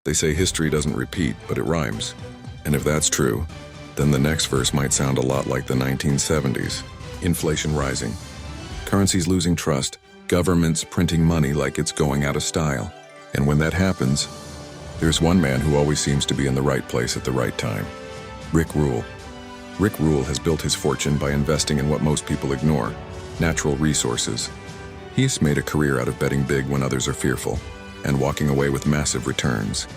They say history doesn't repeat, but it rhymes. And if that's true, then the next verse might sound a lot like the 1970s. Inflation rising, currencies losing trust, governments printing money like it's going out of style. And when that happens, there's one man who always seems to be in the right place at the right time. Rick Rule. Rick Rule has built his fortune by investing in what most people ignore: natural resources. He's made a career out of betting big when others are fearful, and walking away with massive returns.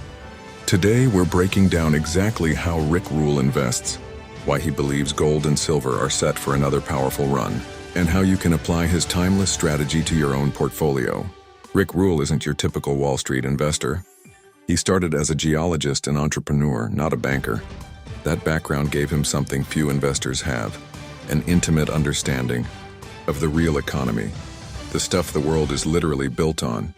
Today, we're breaking down exactly how Rick Rule invests, why he believes gold and silver are set for another powerful run, and how you can apply his timeless strategy to your own portfolio. Rick Rule isn't your typical Wall Street investor. He started as a geologist and entrepreneur, not a banker. That background gave him something few investors have: an intimate understanding of the real economy, the stuff the world is literally built on: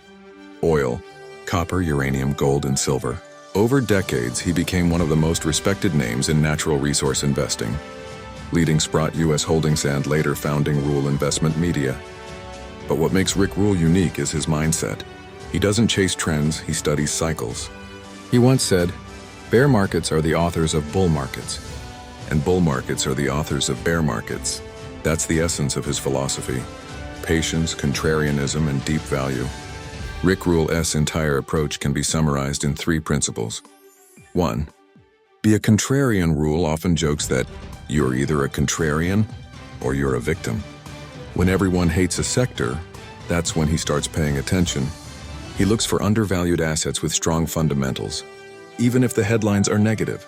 oil, copper, uranium, gold, and silver. Over decades, he became one of the most respected names in natural resource investing, leading Sprott U.S. Holdings and later founding Rule Investment Media. But what makes Rick Rule unique is his mindset. He doesn't chase trends, he studies cycles. He once said, "Bear markets are the authors of bull markets, and bull markets are the authors of bear markets." That's the essence of his philosophy: patience, contrarianism, and deep value. Rick Rule's entire approach can be summarized in 3 principles. 1. Be a contrarian. Rule often jokes that you're either a contrarian or you're a victim. When everyone hates a sector, that's when he starts paying attention. He looks for undervalued assets with strong fundamentals, even if the headlines are negative.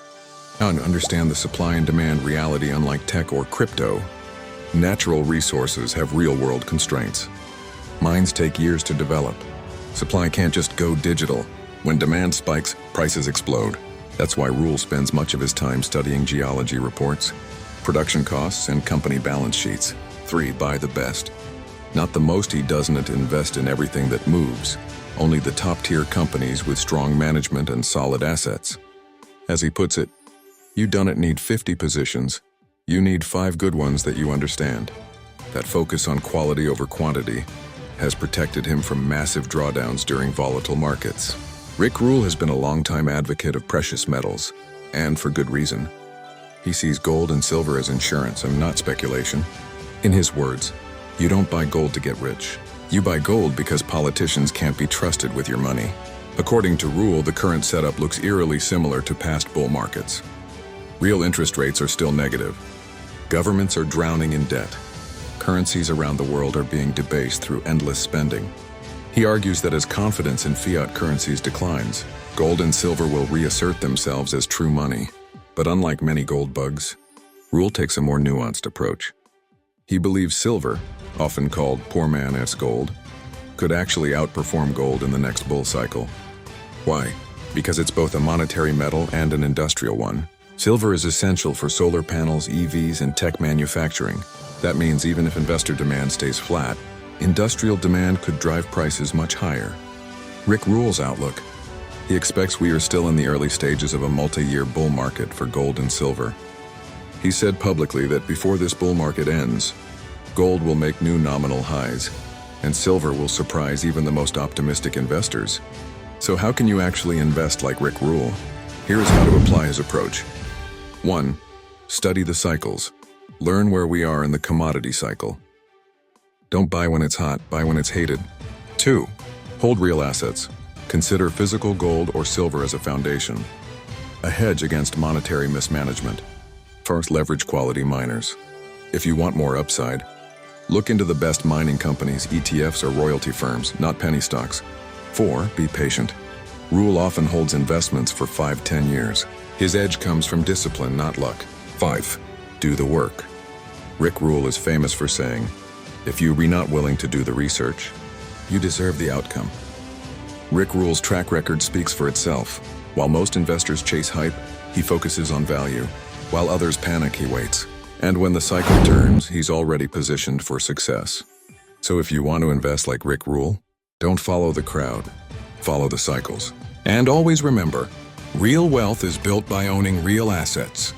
Now, to understand the supply and demand reality, unlike tech or crypto, natural resources have real-world constraints. Mines take years to develop. Supply can't just go digital. When demand spikes, prices explode. That's why Rule spends much of his time studying geology reports, production costs, and company balance sheets. 3. Buy the best. Not the most. He doesn't invest in everything that moves, only the top-tier companies with strong management and solid assets. As he puts it, you don't need 50 positions. You need 5 good ones that you understand. That focus on quality over quantity has protected him from massive drawdowns during volatile markets. Rick Rule has been a longtime advocate of precious metals, and for good reason. He sees gold and silver as insurance and not speculation. In his words, you don't buy gold to get rich. You buy gold because politicians can't be trusted with your money. According to Rule, the current setup looks eerily similar to past bull markets. Real interest rates are still negative. Governments are drowning in debt. Currencies around the world are being debased through endless spending. He argues that as confidence in fiat currencies declines, gold and silver will reassert themselves as true money. But unlike many gold bugs, Rule takes a more nuanced approach. He believes silver, often called poor man's gold, could actually outperform gold in the next bull cycle. Why? Because it's both a monetary metal and an industrial one. Silver is essential for solar panels, EVs, and tech manufacturing. That means even if investor demand stays flat, industrial demand could drive prices much higher. Rick Rule's outlook: he expects we are still in the early stages of a multi-year bull market for gold and silver. He said publicly that before this bull market ends, gold will make new nominal highs, and silver will surprise even the most optimistic investors. So how can you actually invest like Rick Rule? Here is how to apply his approach. 1. Study the cycles. Learn where we are in the commodity cycle. Don't buy when it's hot, buy when it's hated. 2. Hold real assets. Consider physical gold or silver as a foundation, a hedge against monetary mismanagement. First, leverage quality miners. If you want more upside, look into the best mining companies, ETFs, or royalty firms, not penny stocks. 4. Be patient. Rule often holds investments for 5-10 years. His edge comes from discipline, not luck. 5. Do the work. Rick Rule is famous for saying, if you're not willing to do the research, you deserve the outcome. Rick Rule's track record speaks for itself. While most investors chase hype, he focuses on value. While others panic, he waits. And when the cycle turns, he's already positioned for success. So if you want to invest like Rick Rule, don't follow the crowd, follow the cycles. And always remember, real wealth is built by owning real assets.